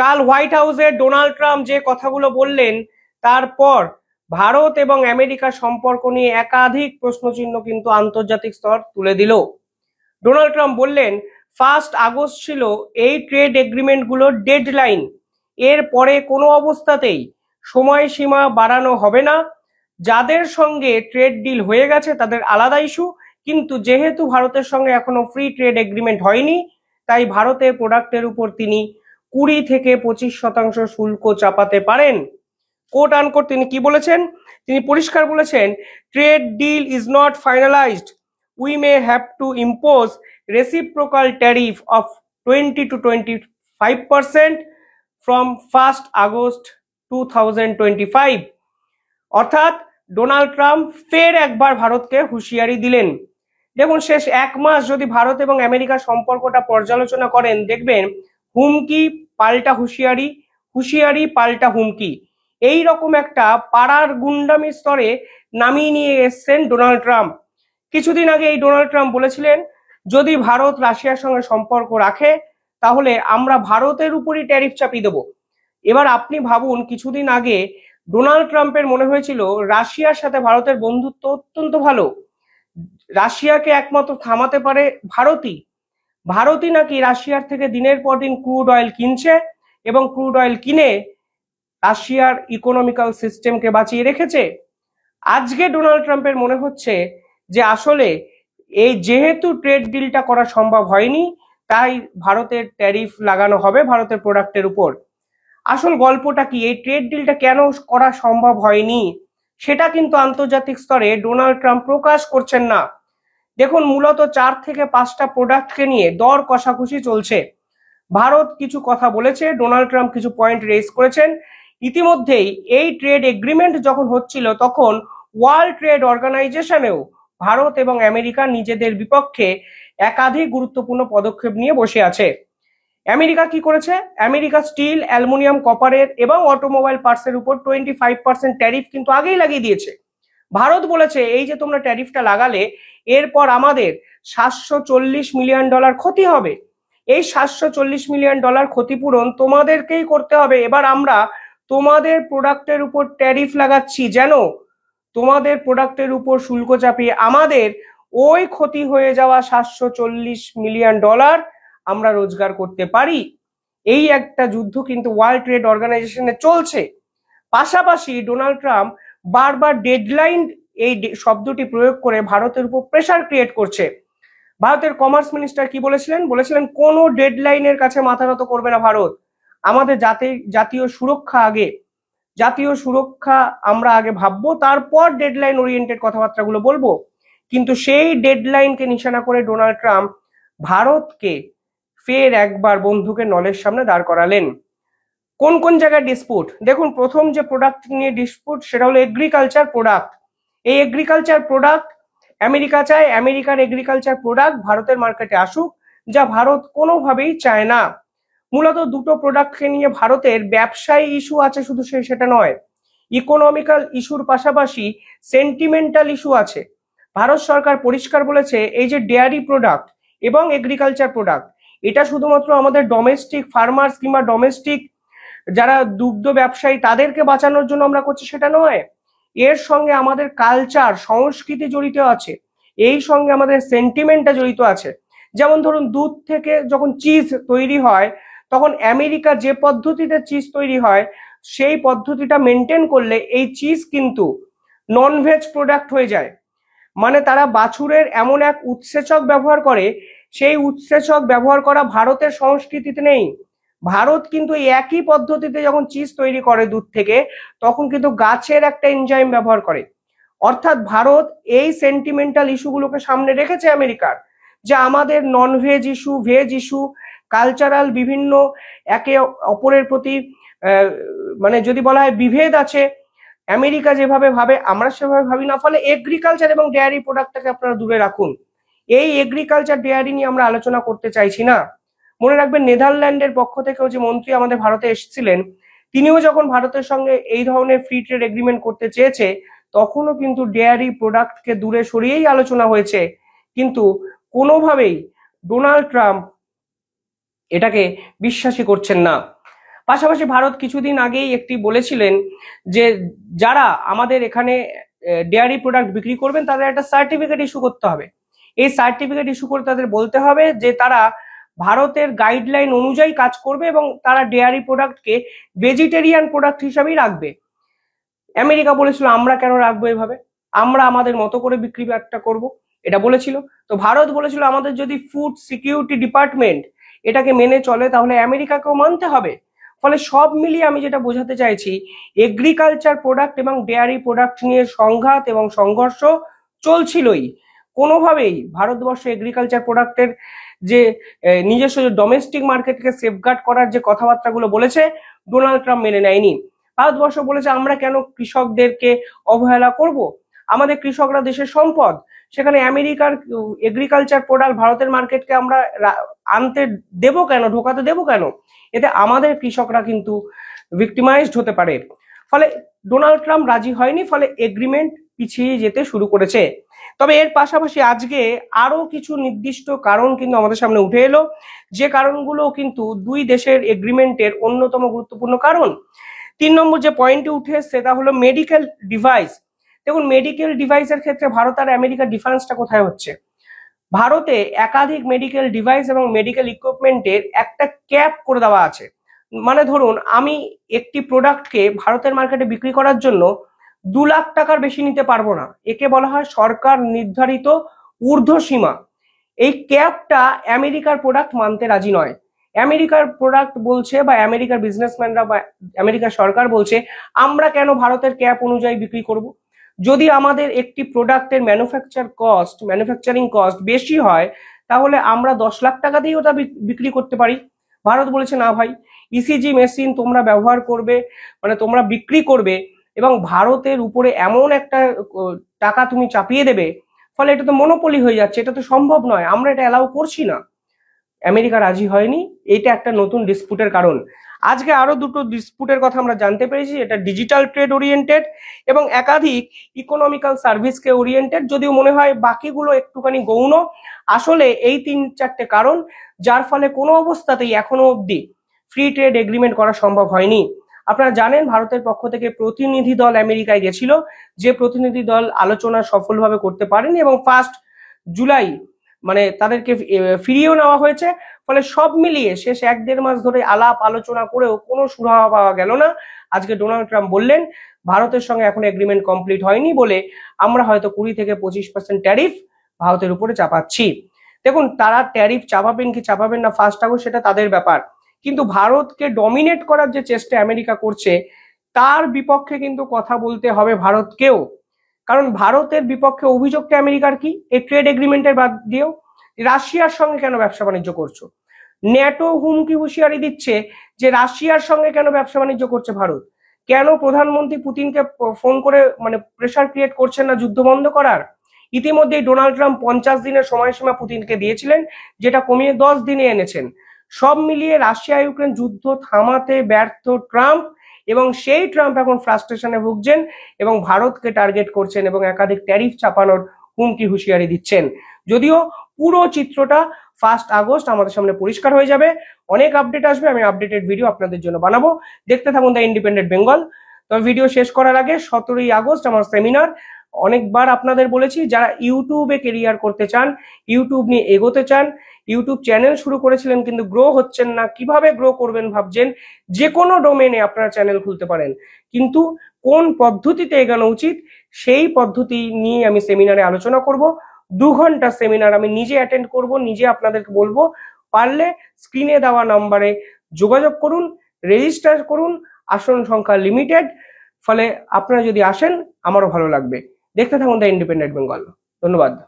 কাল হোয়াইট হাউসে Donald Trump যে কথাগুলো বললেন তারপর ভারত এবং আমেরিকার সম্পর্ক নিয়ে একাধিক প্রশ্নচিহ্ন কিন্তু আন্তর্জাতিক স্তর তুলে দিল। ডোনাল্ড ট্রাম্প বললেন 1 আগস্ট ছিল এই ট্রেড এগ্রিমেন্ট গুলোর ডেডলাইন, এর পরে কোনো অবস্থাতেই সময়সীমা বাড়ানো হবে না। যাদের সঙ্গে ট্রেড ডিল হয়ে গেছে তাদের আলাদা ইস্যু, কিন্তু যেহেতু ভারতের সঙ্গে এখনো ফ্রি ট্রেড এগ্রিমেন্ট হয়নি তাই ভারতের প্রোডাক্টের উপর তিনি 20 থেকে 25% শুল্ক চাপাতে পারেন। কোট আনকোট তিনি কি বলেছেন? তিনি পরিষ্কার বলেছেন, trade deal is not finalised, we may have to impose reciprocal tariff of 20 to 25% from 1 August 2025। অর্থাৎ ডোনাল্ড ট্রাম্প ফের একবার ভারতকে হুঁশিয়ারি দিলেন। দেখুন, শেষ 1 মাস যদি ভারত এবং আমেরিকার সম্পর্কটা পর্যালোচনা করেন দেখবেন হুমকি পাল্টা হুঁশিয়ারি, হুঁশিয়ারি পাল্টা হুমকি, এই রকম একটা পাড়ার গুন্ডামি স্তরে নামিয়ে নিয়ে এসছেন ডোনাল্ড ট্রাম্প। কিছুদিন আগে এই ডোনাল্ড ট্রাম্প বলেছিলেন যদি ভারত রাশিয়ার সঙ্গে সম্পর্ক রাখে তাহলে আমরা ভারতের উপরই ট্যারিফ চাপিয়ে দেবো। এবার আপনি ভাবুন, কিছুদিন আগে ডোনাল্ড ট্রাম্পের মনে হয়েছিল রাশিয়ার সাথে ভারতের বন্ধুত্ব অত্যন্ত ভালো, রাশিয়াকে একমাত্র থামাতে পারে ভারতই। ভারতই নাকি রাশিয়ার থেকে দিনের পর দিন ক্রুড অয়েল কিনছে এবং ক্রুড অয়েল কিনে রাশিয়ার ইকোনমিক্যাল সিস্টেমকে বাঁচিয়ে রেখেছে। আজকে ডোনাল্ড ট্রাম্পের মনে হচ্ছে যে আসলে এই যেহেতু ট্রেড ডিলটা করা সম্ভব হয়নি তাই ভারতের ট্যারিফ লাগানো হবে ভারতের প্রোডাক্টের উপর। আসল গল্পটা কি, এই ট্রেড ডিলটা কেন করা সম্ভব হয়নি সেটা কিন্তু আন্তর্জাতিক স্তরে ডোনাল্ড ট্রাম্প প্রকাশ করছেন না। দেখুন, মূলত 4 থেকে 5টা প্রোডাক্টকে নিয়ে দর কষাকষি চলছে। ভারত কিছু কথা বলেছে, ডোনাল্ড ট্রাম্প কিছু পয়েন্ট রেজ করেছেন। ইতিমধ্যেই এই ট্রেড এগ্রিমেন্ট যখন হচ্ছিল তখন ওয়ার্ল্ড ট্রেড অর্গানাইজেশনেও ভারত এবং আমেরিকা নিজেদের বিপক্ষে একাধিক গুরুত্বপূর্ণ পদক্ষেপ নিয়ে বসে আছে। আমেরিকা কি করেছে? আমেরিকা স্টিল, অ্যালুমিনিয়াম, কপারের এবং অটোমোবাইল পার্টসের উপর 25% ট্যারিফ কিন্তু আগেই লাগিয়ে দিয়েছে। ভারত বলেছে এই যে তোমরা ট্যারিফটা লাগালে এরপর আমাদের $740 মিলিয়ন ক্ষতি হবে, এই $740 মিলিয়ন ক্ষতিপূরণ তোমাদেরকেই করতে হবে। এবার আমরা তোমাদের প্রোডাক্টের উপর ট্যারিফ লাগাচ্ছি যেন তোমাদের প্রোডাক্টের উপর শুল্ক চাপিয়ে আমাদের ওই ক্ষতি হয়ে যাওয়া $740 মিলিয়ন আমরা রোজগার করতে পারি। এই একটা যুদ্ধ কিন্তু ওয়ার্ল্ড ট্রেড অর্গানাইজেশনে চলছে। পাশাপাশি ডোনাল্ড ট্রাম্প বারবার ডেডলাইন এই শব্দটি প্রয়োগ করে ভারতের উপর প্রেসার ক্রিয়েট করছে। ভারতের কমার্স মিনিস্টার কি বলেছিলেন কোনো ডেডলাইনের কাছে মাথা নত করবে না ভারত, আমাদের জাতীয় সুরক্ষা আগে, জাতীয় সুরক্ষা আমরা আগে ভাববো তারপর ডেডলাইন ওরিয়েন্টেড কথাবার্তাগুলো বলবো। কিন্তু সেই ডেডলাইনকে নিশানা করে ডোনাল্ড ট্রাম্প ভারতকে ফের একবার বন্ধুকে নলের সামনে দাঁড় করালেন। কোন কোন জায়গায় ডিসপুট? দেখুন, প্রথম যে প্রোডাক্ট নিয়ে ডিসপুট সেটা হলো এগ্রিকালচার প্রোডাক্ট। এই এগ্রিকালচার প্রোডাক্ট আমেরিকা চায় আমেরিকার এগ্রিকালচার প্রোডাক্ট ভারতের মার্কেটে আসুক, যা ভারত কোনোভাবেই চায় না। মূলত দুটো প্রোডাক্টকে নিয়ে ভারতের ব্যবসায়ী ইস্যু আছে, শুধু সেটা নয়, ইকোনমিক্যাল ইস্যুর পাশাপাশি সেন্টিমেন্টাল ইস্যু আছে। ভারত সরকার পরিষ্কার বলেছে এই যে ডেয়ারি প্রোডাক্ট এবং এগ্রিকালচার প্রোডাক্ট এটা শুধুমাত্র আমাদের ডোমেস্টিক ফার্মার্স কিংবা ডোমেস্টিক যারা দুগ্ধ ব্যবসায়ী তাদেরকে বাঁচানোর জন্য আমরা করছি সেটা নয়, এর সঙ্গে আমাদের কালচার সংস্কৃতি জড়িত আছে, এই সঙ্গে আমাদের সেন্টিমেন্টটা জড়িত আছে। যেমন ধরুন, দুধ থেকে যখন চিজ তৈরি হয় তখন আমেরিকা যে পদ্ধতিতে চিজ তৈরি হয় সেই পদ্ধতিটা মেনটেন করলে এই চিজ কিন্তু ননভেজ প্রোডাক্ট হয়ে যায়। মানে তারা বাছুরের এমন এক উৎসেচক ব্যবহার করে, সেই উৎসেচক ব্যবহার করা ভারতের সংস্কৃতিতে নেই। ভারত কিন্তু একই পদ্ধতিতে যখন চিজ তৈরি করে দুধ থেকে তখন কিন্তু গাছের একটা এনজাইম ব্যবহার করে। অর্থাৎ ভারত এই সেন্টিমেন্টাল ইস্যুগুলোকে সামনে রেখেছে আমেরিকার, যে আমাদের non veg issue, veg issue, cultural বিভিন্ন একে অপরের প্রতি মানে যদি বলা হয় বিভেদ আছে, আমেরিকা যেভাবে ভাবে আমরা সেভাবে ভাবি না, ফলে এগ্রিকালচার এবং ডেয়ারি প্রোডাক্টটাকে আপনারা দূরে রাখুন। এই এগ্রিকালচার ডেয়ারি নিয়ে আমরা আলোচনা করতে চাইছি না। মনে রাখবেন, নেদারল্যান্ডের পক্ষ থেকেও যে মন্ত্রী আমাদের ভারতে এসেছিলেন তিনিও যখন ভারতের সঙ্গে এই ধরনের ফ্রি ট্রেড এগ্রিমেন্ট করতে চেয়েছে তখনও কিন্তু ডেয়ারি প্রোডাক্টকে দূরে সরিয়েই আলোচনা হয়েছে, কিন্তু কোনোভাবেই ডোনাল্ড ট্রাম্প এটাকে বিশ্বাসই করছেন না। পাশাপাশি ভারত কিছুদিন আগেই একটি বলেছিলেন যে যারা আমাদের এখানে ডেয়ারি প্রোডাক্ট বিক্রি করবেন তাদের একটা সার্টিফিকেট ইস্যু করতে হবে। এই সার্টিফিকেট ইস্যু করে তাদের বলতে হবে যে তারা ভারতের গাইডলাইন অনুযায়ী কাজ করবে এবং তারা ডেয়ারি প্রোডাক্টকে ভেজিটেরিয়ান প্রোডাক্ট হিসাবেই রাখবে। আমেরিকা বলেছিল আমরা কেন রাখবো এভাবে, আমরা আমাদের মতো করে বিক্রি একটা করব, এটা বলেছিল। তো ভারত বলেছিল আমাদের যদি ফুড সিকিউরিটি ডিপার্টমেন্ট এটাকে মেনে চলে তাহলে আমেরিকাকেও মানতে হবে। ফলে সব মিলিয়ে আমি যেটা বোঝাতে চাইছি, এগ্রিকালচার প্রোডাক্ট এবং ডেয়ারি প্রোডাক্ট নিয়ে সংঘাত এবং সংঘর্ষ চলছিলই। কোনোভাবেই ভারতবর্ষ এগ্রিকালচার প্রোডাক্টের যে নিজস্ব ডোমেস্টিক মার্কেটকে সেফগার্ড করার যে কথাবার্তাগুলো বলেছে ডোনাল্ড ট্রাম্প মেনে নেয়নি। ভারতবর্ষ বলেছে আমরা কেন কৃষকদেরকে অবহেলা করব, আমাদের কৃষকরা দেশের সম্পদ, সেখানে আমেরিকার এগ্রিকালচার প্রোডাক্ট ভারতের মার্কেটকে আমরা আনতে দেবো কেন, ঢোকাতে দেবো কেন? এতে আমাদের কৃষকরা কিন্তু ভিক্টিমাইজড হতে পারে। ফলে ডোনাল্ড ট্রাম্প রাজি হয়নি, ফলে এগ্রিমেন্ট পিছিয়ে যেতে শুরু করেছে। তবে এর পাশাপাশি আজকে আরো কিছু নির্দিষ্ট কারণ কিন্তু আমাদের সামনে উঠে এলো, যে কারণগুলো কিন্তু দুই দেশের এগ্রিমেন্টের অন্যতম গুরুত্বপূর্ণ কারণ। 3 নম্বর যে পয়েন্টে উঠে এসছে তা হলো মেডিকেল ডিভাইস। দেখুন, মেডিকেল ডিভাইসের ক্ষেত্রে ভারত আর আমেরিকার ডিফারেন্সটা কোথায় হচ্ছে? ভারতে একাধিক মেডিকেল ডিভাইস এবং মেডিকেল ইকুইপমেন্টের একটা ক্যাপ করে দেওয়া আছে। মানে ধরুন আমি একটি প্রোডাক্টকে ভারতের মার্কেটে বিক্রি করার জন্য 2 লাখ টাকার বেশি নিতে পারবো না, একে বলা হয় সরকার নির্ধারিত ঊর্ধ্বসীমা। এই ক্যাপটা আমেরিকার প্রোডাক্ট মানতে রাজি নয়। আমেরিকার প্রোডাক্ট বলছে বা আমেরিকার বিজনেসম্যানরা বা আমেরিকার সরকার বলছে আমরা কেন ভারতের ক্যাপ অনুযায়ী বিক্রি করব? যদি আমাদের একটি প্রোডাক্টের ম্যানুফ্যাকচারিং কস্ট বেশি হয় তাহলে আমরা 10 লাখ টাকা দিয়ে ওটা বিক্রি করতে পারি। ভারত বলেছে না ভাই, ইসিজি মেশিন তোমরা ব্যবহার করবে, মানে তোমরা বিক্রি করবে এবং ভারতের উপরে এমন একটা টাকা তুমি চাপিয়ে দেবে, ফলে এটা তো মনোপলি হয়ে যাচ্ছে, এটা তো সম্ভব নয়, আমরা এটা অ্যালাউ করছি না। আমেরিকা রাজি হয়নি, এটা একটা নতুন ডিসপুটের কারণ। আজকে আরো দুটো ডিসপুটের কথা আমরা জানতে পেরেছি, এটা ডিজিটাল ট্রেড ওরিয়েন্টেড এবং একাধিক ইকোনমিক্যাল সার্ভিসকে ওরিয়েন্টেড, যদিও মনে হয় বাকিগুলো একটুখানি গৌণ। আসলে এই 3-4টে কারণ যার ফলে কোনো অবস্থাতেই এখনো অবধি ফ্রি ট্রেড এগ্রিমেন্ট করা সম্ভব হয়নি। আপনারা জানেন ভারতের পক্ষ থেকে প্রতিনিধি দল আমেরিকায় গেছিল, যে প্রতিনিধি দল আলোচনা সফলভাবে করতে পারেনি এবং 1 জুলাই মানে তাদেরকে ফিরিয়েও নেওয়া হয়েছে। ফলে সব মিলিয়ে শেষ 1-1.5 মাস ধরে আলাপ আলোচনা করেও কোনো সুরাহা পাওয়া গেল না। আজকে ডোনাল্ড ট্রাম্প বললেন ভারতের সঙ্গে এখন এগ্রিমেন্ট কমপ্লিট হয়নি বলে আমরা হয়তো 20 থেকে 25% ট্যারিফ ভারতের উপরে চাপাচ্ছি। দেখুন, তারা ট্যারিফ চাপাবেন কি চাপাবেন না 1 আগস্ট সেটা তাদের ব্যাপার, কিন্তু ভারতকে ডমিনেট করার যে চেষ্টা আমেরিকা করছে তার বিপক্ষে কিন্তু কথা বলতে হবে ভারতকেও। কারণ ভারতের বিপক্ষে অভিযোগটা আমেরিকার কি, এই ট্রেড এগ্রিমেন্টের বাদ দিয়েও রাশিয়ার সঙ্গে কেন ব্যবসা বাণিজ্য করছো? ন্যাটো হুমকি হুঁশিয়ারি দিচ্ছে যে রাশিয়ার সঙ্গে কেন ব্যবসা বাণিজ্য করছে ভারত? কেন প্রধানমন্ত্রী পুতিনকে ফোন করে মানে প্রেসার ক্রিয়েট করছেন না যুদ্ধ বন্ধ করার? ইতিমধ্যেই ডোনাল্ড ট্রাম্প 50 দিনের সময়সীমা পুতিনকে দিয়েছিলেন, যেটা কমিয়ে 10 দিনে এনেছেন। সব মিলিয়ে রাশিয়া ইউক্রেন যুদ্ধ থামাতে ব্যর্থ ট্রাম্প, এবং সেই ট্রাম্প এখন ফ্রাস্ট্রেশনে ভুগছেন এবং ভারতকে টার্গেট করছেন এবং একাধিক ট্যারিফ চাপানোর হুমকি হুঁশিয়ারি দিচ্ছেন। যদিও পুরো চিত্রটা 1 আগস্ট আমাদের সামনে পরিষ্কার হয়ে যাবে। অনেক আপডেট আসবে, আমি আপডেটেড ভিডিও আপনাদের জন্য বানাবো, দেখতে থাকুন দ্য ইন্ডিপেন্ডেন্ট বেঙ্গল। তবে ভিডিও শেষ করার আগে 17ই আগস্ট আমার সেমিনার। অনেকবার আপনাদের বলেছি যারা ইউটিউবে কেরিয়ার করতে চান, ইউটিউব নিয়ে এগোতে চান, ইউটিউব চ্যানেল শুরু করেছিলেন কিন্তু গ্রো হচ্ছেন না, কিভাবে গ্রো করবেন ভাবছেন, যে কোনো ডোমেনে আপনারা চ্যানেল খুলতে পারেন, কিন্তু কোন পদ্ধতিতে এগোনো উচিত সেই পদ্ধতি নিয়ে আমি সেমিনারে আলোচনা করব। 2 ঘন্টা সেমিনার আমি নিজে অ্যাটেন্ড করব, নিজে আপনাদেরকে বলবো। পারলে স্ক্রিনে দেওয়া নাম্বারে যোগাযোগ করুন, রেজিস্টার করুন, আসন সংখ্যা লিমিটেড। ফলে আপনারা যদি আসেন আমারও ভালো লাগবে। দেখতে থাকুন দ্য ইন্ডিপেন্ডেন্ট বেঙ্গল। ধন্যবাদ।